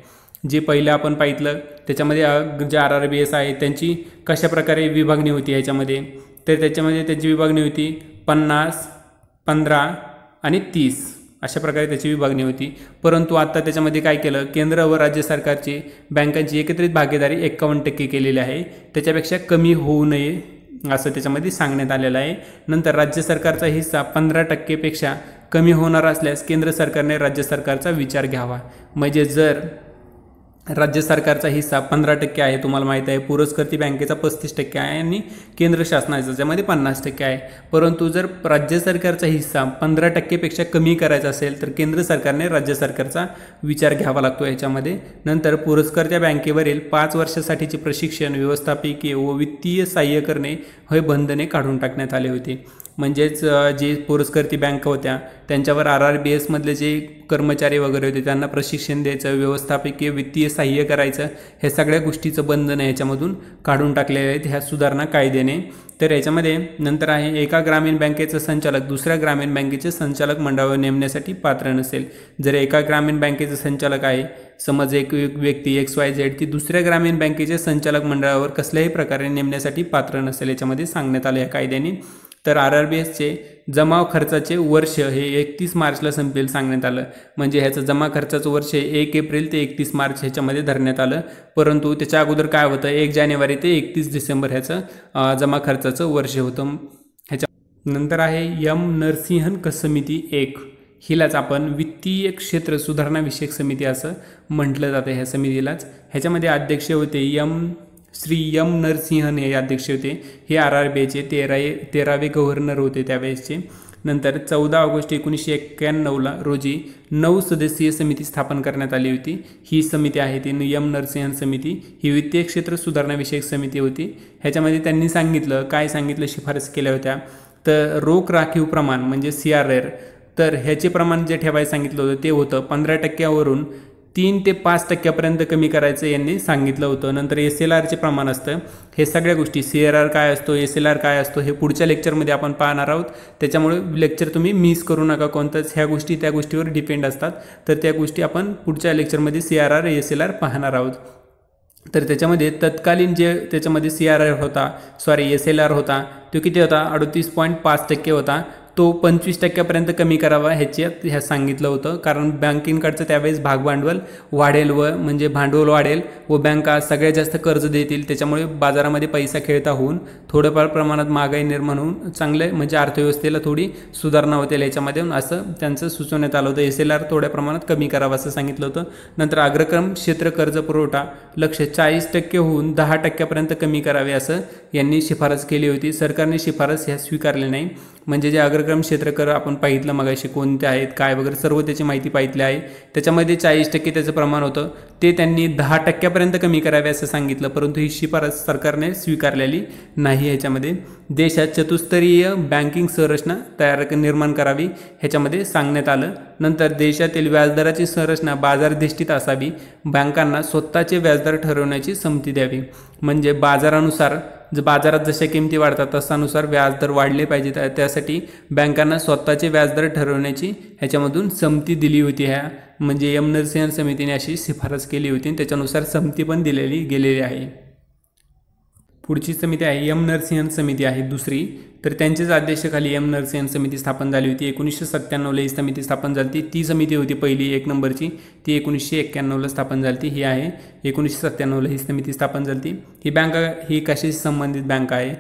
जे पहिलं आपण पाहिलं त्याच्यामध्ये जे RRBS आहे त्यांची कशा प्रकारे विभागणी होती ह्याच्यामध्ये? तर त्याच्यामध्ये त्याची विभागणी होती 50, 15 आणि 30 अशा प्रकारे त्याची विभागणी होती। परंतु आता त्याच्यामध्ये काय केलं? केंद्र व राज्य सरकारची बँकांची एकत्रित भागीदारी 51% केलेली आहे, त्याच्यापेक्षा कमी होऊ नये असं त्याच्यामध्ये सांगण्यात आलेलं आहे। नंतर राज्य सरकारचा हिस्सा 15% पेक्षा कमी होणार असल्यास केंद्र सरकारने राज्य सरकारचा विचार घ्यावा। म्हणजे जर राज्य सरकारचा हिस्सा 15% आहे, तुम्हाला माहीत आहे. पुरस्कृती बँकेचा 35% आहे आणि केंद्र शासनाचा ज्यामध्ये 50% आहे. परंतु जर राज्य सरकारचा हिस्सा 15%पेक्षा कमी करायचा असेल तर केंद्र सरकारने राज्य सरकारचा विचार घ्यावा लागतो याच्यामध्ये. नंतर पुरस्कर्त्या बँकेवरील 5 वर्षासाठीचे प्रशिक्षण, व्यवस्थापकीय व वित्तीय सहाय्य करणे हे बंधने काढून टाकण्यात आले होते. म्हणजेच जे पुरस्कृती बँक होत्या त्यांच्यावर RRBS मधले जे कर्मचारी वगैरे होते त्यांना प्रशिक्षण द्यायचं, व्यवस्थापकीय वित्तीय सहाय्य करायचं, हे सगळ्या गोष्टीचं बंधन याच्यामधून काढून टाकलेले आहेत ह्या सुधारणा कायद्याने. तर याच्यामध्ये नंतर आहे, एका ग्रामीण बँकेचा संचालक दुसऱ्या ग्रामीण बँकेचे संचालक मंडळावर नेमण्यासाठी पात्र नसेल. जर एका ग्रामीण बँकेचे संचालक आहे, समज एक व्यक्ती XYZ ती दुसऱ्या ग्रामीण बँकेच्या संचालक मंडळावर कसल्याही प्रकारे नेमण्यासाठी पात्र नसेल याच्यामध्ये सांगण्यात आलं या कायद्याने. तर RRBSचे जमा खर्चाचे वर्ष हे 31 मार्चला संपेल सांगण्यात आलं. म्हणजे ह्याचं जमा खर्चाचं वर्ष 1 एप्रिल ते 31 मार्च ह्याच्यामध्ये धरण्यात आलं. परंतु त्याच्या अगोदर काय होतं, 1 जानेवारी ते 31 डिसेंबर ह्याचं जमा खर्चाचं वर्ष होतं. ह्याच्या नंतर आहे नरसिंहन समिती 1. हिलाच आपण वित्तीय क्षेत्र सुधारणा विषयक समिती असं म्हटलं जातं ह्या समितीलाच. ह्याच्यामध्ये अध्यक्ष होते श्री नरसिंहन हे अध्यक्ष होते. हे RRBIचे 13वे गव्हर्नर होते त्यावेळेसचे. नंतर 14 ऑगस्ट 1991 रोजी 9 सदस्यीय समिती स्थापन करण्यात आली होती. ही समिती आहे ती नरसिंहन समिती. ही वित्तीय क्षेत्र सुधारणा विषयक समिती होती. ह्याच्यामध्ये त्यांनी सांगितलं शिफारस केल्या होत्या. तर रोख राखीव प्रमाण म्हणजे CRR, तर ह्याचे प्रमाण जे ठेवायला सांगितलं होतं ते होतं 15%वरून 3 ते 5% कमी करायचं यांनी सांगितलं होतं. नंतर SLRचे प्रमाण असतं. हे सगळ्या गोष्टी CRR काय असतो, SLR काय असतो हे पुढच्या लेक्चरमध्ये आपण पाहणार आहोत. त्याच्यामुळे लेक्चर तुम्ही मिस करू नका कोणतंच. ह्या गोष्टी त्या गोष्टीवर डिपेंड असतात. तर त्या गोष्टी आपण पुढच्या लेक्चरमध्ये CRR SLR पाहणार आहोत. तर त्याच्यामध्ये तत्कालीन जे त्याच्यामध्ये SLR होता तो किती होता, 38.5% होता. तो 25%पर्यंत कमी करावा ह्या सांगितलं होतं. कारण बँकिंगकडचं त्यावेळेस भागभांडवल वाढेल म्हणजे भांडवल वाढेल व बँका सगळ्यात जास्त कर्ज देतील. त्याच्यामुळे बाजारामध्ये पैसा खेळता होऊन थोडंफार प्रमाणात महागाई निर्माण होऊन चांगले म्हणजे अर्थव्यवस्थेला थोडी सुधारणा होतील याच्यामध्ये असं त्यांचं सुचवण्यात आलं होतं. SLR थोड्या प्रमाणात कमी करावा असं सांगितलं होतं. नंतर अग्रक्रम क्षेत्र कर्ज पुरवठा लक्ष्य 40% होऊन 10%पर्यंत कमी करावे असं यांनी शिफारस केली होती. सरकारने शिफारस ह्या स्वीकारली नाही. म्हणजे जे अग्रक्रम क्षेत्र कर आपण पाहितलं मगाशी कोणते आहेत काय वगैरे सर्व त्याची माहिती पाहितली आहे. त्याच्यामध्ये 40% त्याचं प्रमाण होतं ते त्यांनी 10%पर्यंत कमी करावे असं सांगितलं. परंतु ही शिफारस सरकारने स्वीकारलेली नाही. ह्याच्यामध्ये देशात चतुस्तरीय बँकिंग संरचना निर्माण करावी ह्याच्यामध्ये सांगण्यात आलं. नंतर देशातील व्याजदराची संरचना बाजारधिष्ठित असावी. बँकांना स्वतःचे व्याजदर ठरवण्याची संमती द्यावी. म्हणजे बाजारात जशा किमती वाढतात तसानुसार व्याजदर वाढले पाहिजेत. त्यासाठी बँकांना स्वतःचे व्याजदर ठरवण्याची ह्याच्यामधून संमती दिली होती. म्हणजे नरसिंहन समितीने अशी शिफारस केली होती आणि त्याच्यानुसार संमती पण दिलेली गेलेली आहे. पुढची समिती आहे नरसिंहन समिती आहे दुसरी. तर त्यांच्याच अध्यक्षाखाली नरसिंहन समिती स्थापन झाली होती. 1997ला ही समिती स्थापन झाली. ती समिती होती पहिली 1 नंबरची, ती 1991ला स्थापन झाली. ही आहे 1997ला ही समिती स्थापन झाली. ही बँक ही कशाशी संबंधित बँक आहे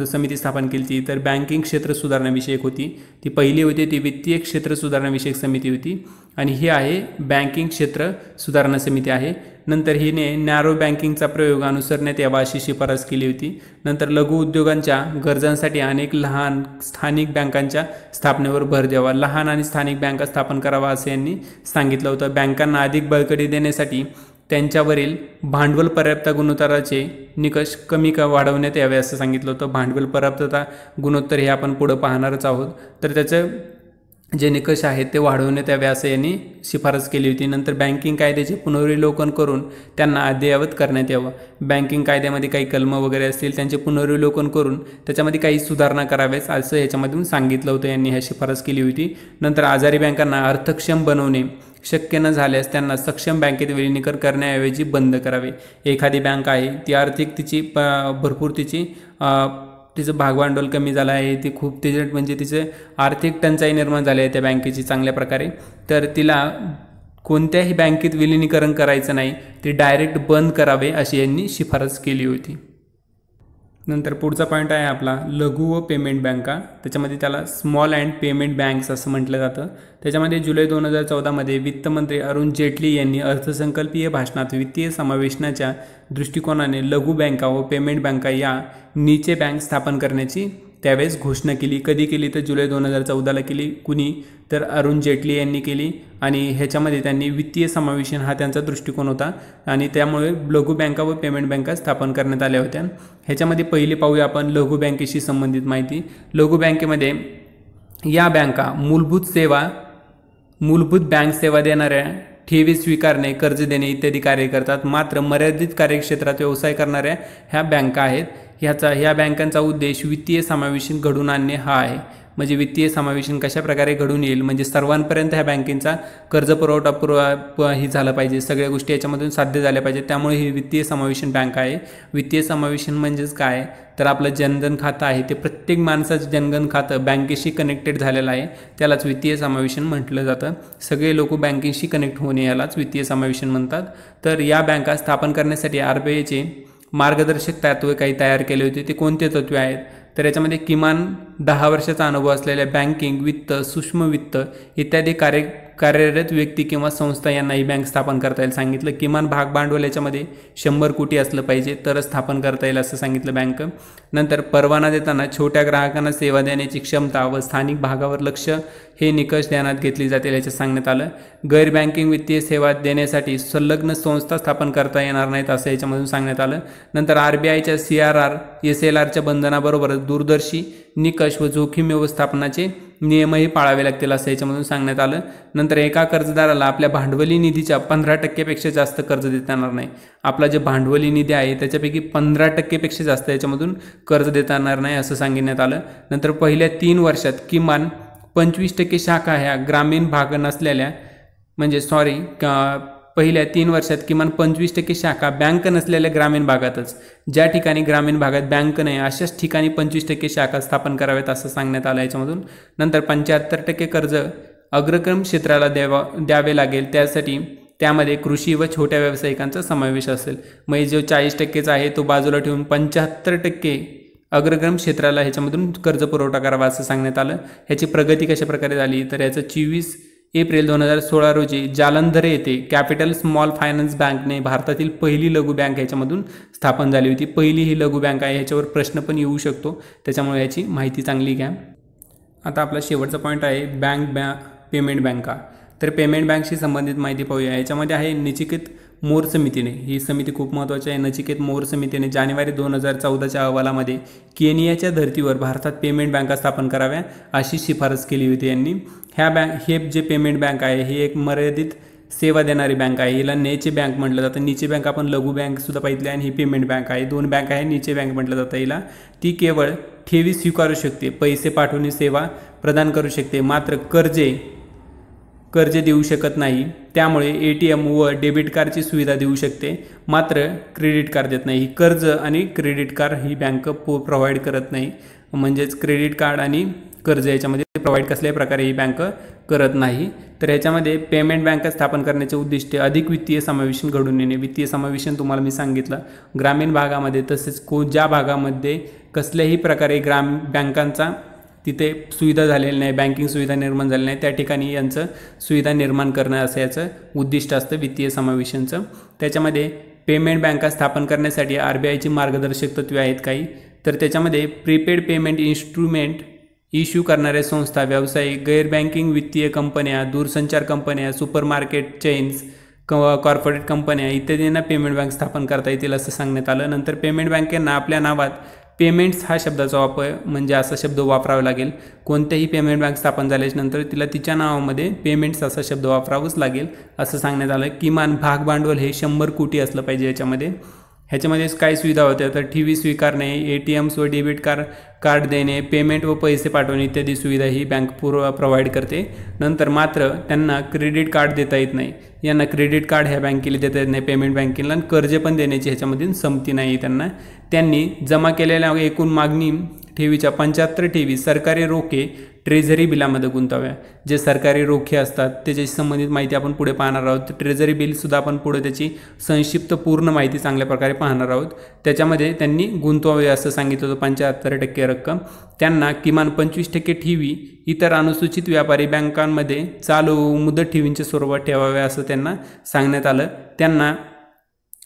समिती स्थापन केली ती तर बँकिंग क्षेत्र सुधारणा विषयक होती. ती पहिली होती ती वित्तीय क्षेत्र सुधारणा विषयक समिती होती आणि ही आहे बँकिंग क्षेत्र सुधारणा समिती आहे. नंतर हिने नॅरो बँकिंगचा प्रयोग अनुसरण्यात यावा अशी शिफारस केली होती. नंतर लघु उद्योगांच्या गरजांसाठी अनेक लहान स्थानिक बँकांच्या स्थापनेवर भर द्यावा. लहान आणि स्थानिक बँका स्थापन करावा असं यांनी सांगितलं होतं. बँकांना अधिक बळकटी देण्यासाठी त्यांच्यावरील भांडवल पर्याप्तता गुणोत्तराचे निकष वाढवण्यात यावे असं सांगितलं होतं. भांडवल पर्याप्तता गुणोत्तर हे आपण पुढं पाहणारच आहोत. तर त्याचं जे निकष आहेत ते वाढवण्यात यावे असं यांनी शिफारस केली होती. नंतर बँकिंग कायद्याचे पुनर्विलोकन करून त्यांना अद्ययावत करण्यात यावं. बँकिंग कायद्यामध्ये काही कलम वगैरे असतील त्यांचे पुनर्विलोकन करून त्याच्यामध्ये काही सुधारणा कराव्यात असं याच्यामधून सांगितलं होतं. यांनी ह्या शिफारस केली होती. नंतर आजारी बँकांना अर्थक्षम बनवणे शक्य न झाल्यास त्यांना सक्षम बँकेत विलीनीकरण करण्याऐवजी बंद करावे. एखादी बँक आहे ती आर्थिक तिचं भागभांडवल कमी झालं आहे, ती खूप म्हणजे तिचे आर्थिक टंचाई निर्माण झाली आहे त्या बँकेची चांगल्या प्रकारे, तर तिला कोणत्याही बँकेत विलीनीकरण करायचं नाही, ती डायरेक्ट बंद करावे अशी यांनी शिफारस केली होती. नंतर पुढचा पॉईंट आहे आपला लघु व पेमेंट बँका, त्याच्यामध्ये त्याला स्मॉल अँड पेमेंट बँक्स असं म्हटलं जातं. त्याच्यामध्ये जुलै 2014मध्ये वित्तमंत्री अरुण जेटली यांनी अर्थसंकल्पीय भाषणात वित्तीय समावेशनाच्या दृष्टिकोनाने लघु बँका व पेमेंट बँका या नीचे बँक स्थापन करण्याची त्यावेळेस घोषणा केली. कधी केली तर जुलै 2014ला केली. कुणी तर अरुण जेटली यांनी केली आणि ह्याच्यामध्ये त्यांनी वित्तीय समावेशन हा त्यांचा दृष्टिकोन होता आणि त्यामुळे लघु बँका व पेमेंट बँका स्थापन करण्यात आल्या होत्या. ह्याच्यामध्ये पहिले पाहूया आपण लघु बँकेशी संबंधित माहिती. लघु बँकेमध्ये या बँका मूलभूत बँक सेवा देणाऱ्या, ठेवी स्वीकारणे, कर्ज देणे इत्यादी कार्य करतात. मात्र मर्यादित कार्यक्षेत्रात व्यवसाय करणाऱ्या ह्या बँका आहेत. ह्या बँकांचा उद्देश वित्तीय समावेशन घडवून आणणे हा आहे. म्हणजे वित्तीय समावेशन कशा प्रकारे घडून येईल, म्हणजे सर्वांपर्यंत ह्या बँकेचा कर्ज पुरवठा ही झाला पाहिजे, सगळ्या गोष्टी याच्यामधून साध्य झाल्या पाहिजेत. त्यामुळे ही वित्तीय समावेशन बँक आहे. वित्तीय समावेशन म्हणजेच काय तर आपलं जनधन खातं आहे ते प्रत्येक माणसाचं जनधन खातं बँकेशी कनेक्टेड झालेलं आहे, त्यालाच वित्तीय समावेशन म्हटलं जातं. सगळे लोक बँकेशी कनेक्ट होणे यालाच वित्तीय समावेशन म्हणतात. तर या बँका स्थापन करण्यासाठी RBIचे मार्गदर्शक तत्त्वे काही तयार केले होते. ते कोणते तत्त्वे आहेत तर याच्यामध्ये किमान 10 वर्षाचा अनुभव असलेल्या बँकिंग, वित्त, सूक्ष्म वित्त इत्यादी कार्यरत व्यक्ती किंवा संस्था यांना ही बँक स्थापन करता येईल सांगितलं. किमान भाग भांडवल याच्यामध्ये 100 कोटी असलं पाहिजे तरच स्थापन करता येईल असं सांगितलं बँक. नंतर परवाना देताना छोट्या ग्राहकांना सेवा देण्याची क्षमता व स्थानिक भागावर लक्ष हे निकष ध्यानात घेतली जातील याच्यात सांगण्यात आलं. गैर बँकिंग वित्तीय सेवा देण्यासाठी संलग्न संस्था स्थापन करता येणार नाहीत असं याच्यामधून सांगण्यात आलं. नंतर RBIच्या CRR, SLRच्या बंधनाबरोबरच दूरदर्शी निकष व जोखीम व्यवस्थापनाचे नियमही पाळावे लागतील असं याच्यामधून सांगण्यात आलं. नंतर एका कर्जदाराला आपल्या भांडवली निधीच्या 15% जास्त कर्ज देता येणार नाही. आपला जे भांडवली निधी आहे त्याच्यापैकी 15% जास्त याच्यामधून कर्ज देता येणार नाही असं सांगण्यात आलं. नंतर पहिल्या 3 वर्षात किमान 25% शाखा ह्या ग्रामीण भाग नसलेल्या पहिल्या 3 वर्षात किमान 25% शाखा बँक नसलेल्या ग्रामीण भागातच, ज्या ठिकाणी ग्रामीण भागात बँक नाही अशाच ठिकाणी 25% शाखा स्थापन कराव्यात असं सांगण्यात आलं याच्यामधून. नंतर 75% कर्ज अग्रक्रम क्षेत्राला द्यावे लागेल, त्यामध्ये कृषी व छोट्या व्यावसायिकांचा समावेश असेल. म्हणजे जो 40%चा आहे तो बाजूला ठेवून 75% अग्रक्रम क्षेत्राला ह्याच्यामधून कर्ज पुरवठा करावा असं सांगण्यात आलं. ह्याची प्रगती कशा प्रकारे झाली तर याचं 24 एप्रिल 2016 रोजी जालंधर येथे कॅपिटल स्मॉल फायनान्स बँकने भारतातील पहिली लघु बँक ह्याच्यामधून स्थापन झाली होती. पहिली ही लघु बँक आहे, ह्याच्यावर प्रश्न पण येऊ शकतो, त्याच्यामुळे याची माहिती चांगली घ्या. आता आपला शेवटचा पॉईंट आहे पेमेंट बँका. तर पेमेंट बँकशी संबंधित माहिती पाहूया. याच्यामध्ये आहे नचिकेत मोर समितीने, ही समिती खूप महत्त्वाची आहे. नचिकेत मोर समितीने जानेवारी 2014च्या अहवालामध्ये केनियाच्या धर्तीवर भारतात पेमेंट बँका स्थापन कराव्या अशी शिफारस केली होती यांनी. हे जे पेमेंट बँक आहे ही एक मर्यादित सेवा देणारी बँक आहे. हिला नीचे बँक म्हटलं जातं. नीचे बँक आपण लघु बँक सुद्धा पाहिली आणि ही पेमेंट बँक आहे. 2 बँक आहे. नीचे बँक म्हटलं जातं हिला. ती केवळ ठेवी स्वीकारू शकते, पैसे पाठवणे सेवा प्रदान करू शकते, मात्र कर्ज देऊ शकत नाही. त्यामुळे ATM व डेबिट कार्डची सुविधा देऊ शकते, मात्र क्रेडिट कार्ड देत नाही. ही कर्ज आणि क्रेडिट कार्ड ही बँक प्रोव्हाइड करत नाही. म्हणजेच क्रेडिट कार्ड आणि कर्ज याच्यामध्ये प्रोव्हाइड कसल्याही प्रकारे ही बँक करत नाही. तर याच्यामध्ये पेमेंट बँक स्थापन करण्याचे उद्दिष्ट अधिक वित्तीय समावेशन घडून येणे. वित्तीय समावेशन तुम्हाला मी सांगितलं ग्रामीण भागामध्ये, तसेच ज्या भागामध्ये कसल्याही प्रकारे बँकांचा तिथे सुविधा झालेली नाही, बँकिंग सुविधा निर्माण झाली नाही, त्या ठिकाणी यांचं सुविधा निर्माण करणं असं याचं उद्दिष्ट असतं वित्तीय समावेशनचं. त्याच्यामध्ये पेमेंट बँका स्थापन करण्यासाठी RBIची मार्गदर्शक तत्त्वे आहेत काही. तर त्याच्यामध्ये प्रीपेड पेमेंट इन्स्ट्रुमेंट इश्यू करणाऱ्या संस्था, व्यावसायिक, गैर बँकिंग वित्तीय कंपन्या, दूरसंचार कंपन्या, सुपरमार्केट चेन्स, कॉर्पोरेट कंपन्या इत्यादींना पेमेंट बँक स्थापन करता येतील असं सांगण्यात आलं. नंतर पेमेंट बँकेंना आपल्या नावात पेमेंट्स हा शब्दाचा वापर म्हणजे असा शब्द वापरावा लागेल. कोणत्याही पेमेंट बँक स्थापन झाल्यानंतर तिला तिच्या नावामध्ये पेमेंट्स असा शब्द वापरावाच लागेल असं सांगण्यात आलं. किमान भाग भांडवल हे 100 कोटी असलं पाहिजे याच्यामध्ये. ह्याच्यामध्ये काय सुविधा होत्या तर ठेवी स्वीकारणे, ATMs व डेबिट कार्ड देणे, पेमेंट व पैसे पाठवणे इत्यादी सुविधा ही बँक प्रोव्हाइड करते. नंतर मात्र त्यांना क्रेडिट कार्ड देता येत नाही. यांना क्रेडिट कार्ड ह्या बँकेला देता येत नाही पेमेंट बँकेला, आणि कर्ज पण देण्याची ह्याच्यामधून संमती नाही त्यांना. त्यांनी जमा केलेल्या एकूण मागणी ठेवीच्या 75 ठेवी सरकारी रोखे ट्रेझरी बिलामध्ये गुंतव्या. जे सरकारी रोखे असतात त्याच्याशी संबंधित माहिती आपण पुढे पाहणार आहोत. ट्रेझरी बिलसुद्धा आपण पुढे त्याची संक्षिप्त पूर्ण माहिती चांगल्या प्रकारे पाहणार आहोत. त्याच्यामध्ये त्यांनी गुंतवावे असं सांगितलं होतं 75% रक्कम. त्यांना किमान 25% ठेवी इतर अनुसूचित व्यापारी बँकांमध्ये चालू मुदत ठेवींच्या स्वरूपात ठेवाव्या असं त्यांना सांगण्यात आलं. त्यांना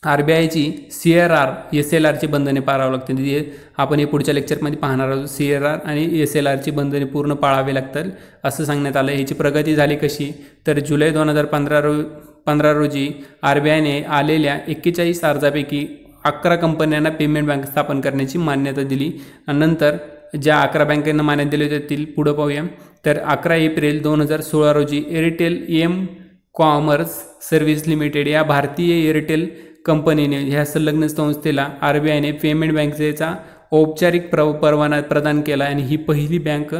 RBIची CRR SLRची बंधने पाळावी लागतील. आपण हे पुढच्या लेक्चरमध्ये पाहणार आहोत. CRR आणि SLRची बंधने पूर्ण पाळावी लागतील असं सांगण्यात आलं. ह्याची प्रगती झाली कशी तर जुलै 2015 रोजी RBIने आलेल्या 41 अर्जापैकी 11 कंपन्यांना पेमेंट बँक स्थापन करण्याची मान्यता दिली. आणि नंतर ज्या 11 बँकांना मान्यता दिली होती पुढं पाहूया. तर 11 एप्रिल 2016 रोजी एअरटेल कॉमर्स सर्व्हिस लिमिटेड या भारतीय एअरटेल कंपनीने ह्या संलग्न संस्थेला RBIने पेमेंट बँकेचा औपचारिक परवाना प्रदान केला आणि ही पहिली बँक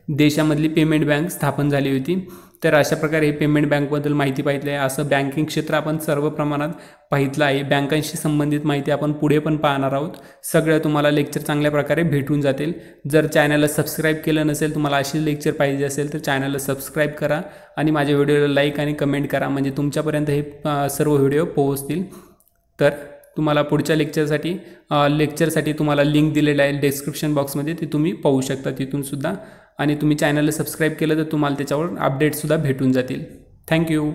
देशामधली पेमेंट बँक स्थापन झाली होती. तर अशा प्रकारे हे पेमेंट बँकबद्दल माहिती पाहितलं आहे. असं बँकिंग क्षेत्र आपण सर्व प्रमाणात पाहितलं आहे. बँकांशी संबंधित माहिती आपण पुढे पण पाहणार आहोत. सगळं तुम्हाला लेक्चर चांगल्या प्रकारे भेटून जातील. जर चॅनलला सबस्क्राईब केलं नसेल, तुम्हाला अशी लेक्चर पाहिजे असेल तर चॅनलला सबस्क्राईब करा आणि माझ्या व्हिडिओला लाईक आणि कमेंट करा, म्हणजे तुमच्यापर्यंत हे सर्व व्हिडिओ पोहोचतील. तर तुम्हाला पुढच्या लेक्चरसाठी तुम्हाला लिंक दिलेलं आहे डिस्क्रिप्शन बॉक्समध्ये, ते तुम्ही पाहू शकता तिथूनसुद्धा. आणि तुम्ही चॅनलला सबस्क्राईब केलं तर तुम्हाला त्याच्यावर अपडेटसुद्धा भेटून जातील. थँक्यू.